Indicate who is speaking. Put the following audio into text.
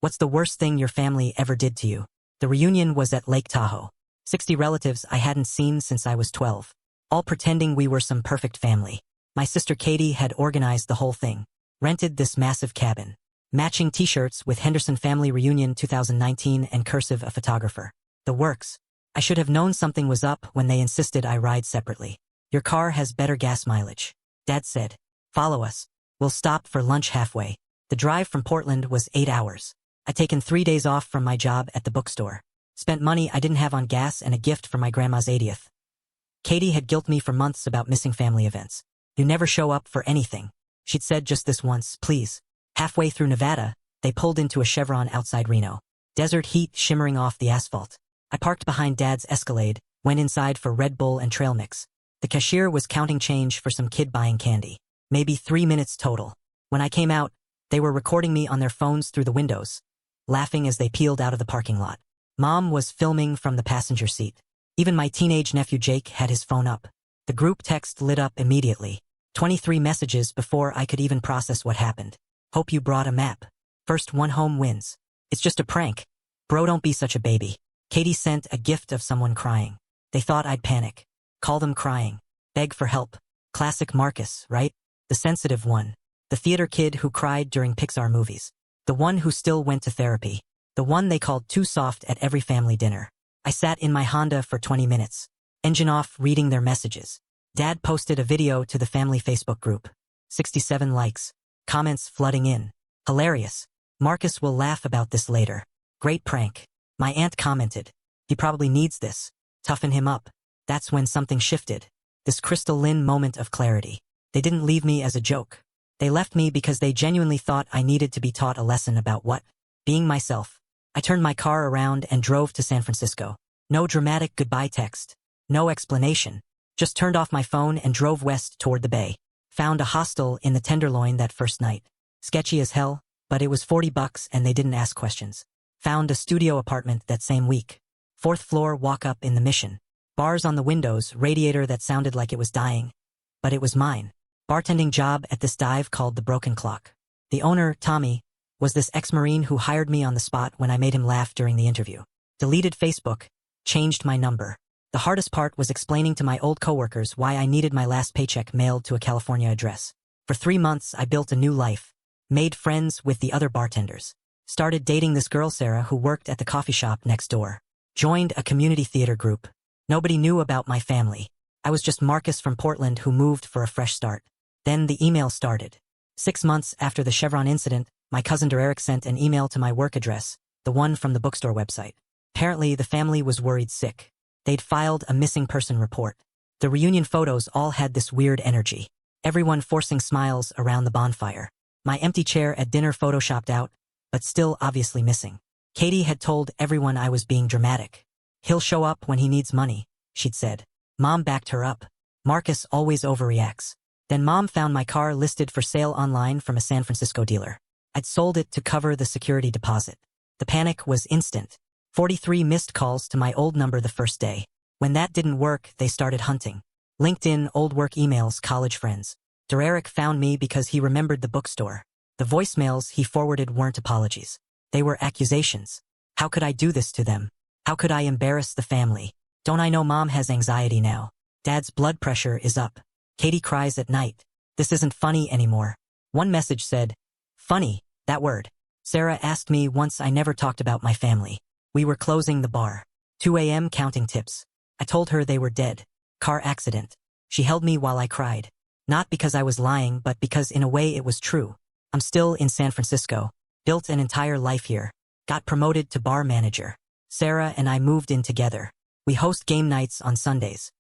Speaker 1: What's the worst thing your family ever did to you? The reunion was at Lake Tahoe. 60 relatives I hadn't seen since I was 12. All pretending we were some perfect family. My sister Katie had organized the whole thing. Rented this massive cabin. Matching t-shirts with Henderson Family Reunion 2019 and cursive a photographer. The works. I should have known something was up when they insisted I ride separately. Your car has better gas mileage. Dad said. Follow us. We'll stop for lunch halfway. The drive from Portland was 8 hours. I'd taken 3 days off from my job at the bookstore. Spent money I didn't have on gas and a gift for my grandma's 80th. Katie had guilted me for months about missing family events. You never show up for anything. She'd said just this once, please. Halfway through Nevada, they pulled into a Chevron outside Reno. Desert heat shimmering off the asphalt. I parked behind Dad's Escalade, went inside for Red Bull and trail mix. The cashier was counting change for some kid buying candy. Maybe 3 minutes total. When I came out, they were recording me on their phones through the windows, laughing as they peeled out of the parking lot. Mom was filming from the passenger seat. Even my teenage nephew Jake had his phone up. The group text lit up immediately. 23 messages before I could even process what happened. Hope you brought a map. First one home wins. It's just a prank. Bro, don't be such a baby. Katie sent a gift of someone crying. They thought I'd panic. Call them crying. Beg for help. Classic Marcus, right? The sensitive one. The theater kid who cried during Pixar movies. The one who still went to therapy. The one they called too soft at every family dinner. I sat in my Honda for 20 minutes. Engine off, reading their messages. Dad posted a video to the family Facebook group. 67 likes. Comments flooding in. Hilarious. Marcus will laugh about this later. Great prank. My aunt commented. He probably needs this. Toughen him up. That's when something shifted. This crystalline moment of clarity. They didn't leave me as a joke. They left me because they genuinely thought I needed to be taught a lesson about what? Being myself. I turned my car around and drove to San Francisco. No dramatic goodbye text. No explanation. Just turned off my phone and drove west toward the bay. Found a hostel in the Tenderloin that first night. Sketchy as hell, but it was $40 and they didn't ask questions. Found a studio apartment that same week. 4th floor walk-up in the Mission. Bars on the windows, radiator that sounded like it was dying. But it was mine. Bartending job at this dive called the Broken Clock. The owner, Tommy, was this ex-Marine who hired me on the spot when I made him laugh during the interview. Deleted Facebook. Changed my number. The hardest part was explaining to my old coworkers why I needed my last paycheck mailed to a California address. For 3 months, I built a new life. Made friends with the other bartenders. Started dating this girl Sarah who worked at the coffee shop next door. Joined a community theater group. Nobody knew about my family. I was just Marcus from Portland who moved for a fresh start. Then the email started. 6 months after the Chevron incident, my cousin Derek sent an email to my work address, the one from the bookstore website. Apparently, the family was worried sick. They'd filed a missing person report. The reunion photos all had this weird energy. Everyone forcing smiles around the bonfire. My empty chair at dinner photoshopped out, but still obviously missing. Katie had told everyone I was being dramatic. He'll show up when he needs money, she'd said. Mom backed her up. Marcus always overreacts. Then Mom found my car listed for sale online from a San Francisco dealer. I'd sold it to cover the security deposit. The panic was instant. 43 missed calls to my old number the first day. When that didn't work, they started hunting. LinkedIn, old work emails, college friends. Derek found me because he remembered the bookstore. The voicemails he forwarded weren't apologies. They were accusations. How could I do this to them? How could I embarrass the family? Don't I know Mom has anxiety now? Dad's blood pressure is up. Katie cries at night. This isn't funny anymore. One message said, funny, that word. Sarah asked me once. I never talked about my family. We were closing the bar. 2 a.m. counting tips. I told her they were dead. Car accident. She held me while I cried. Not because I was lying, but because in a way it was true. I'm still in San Francisco. Built an entire life here. Got promoted to bar manager. Sarah and I moved in together. We host game nights on Sundays.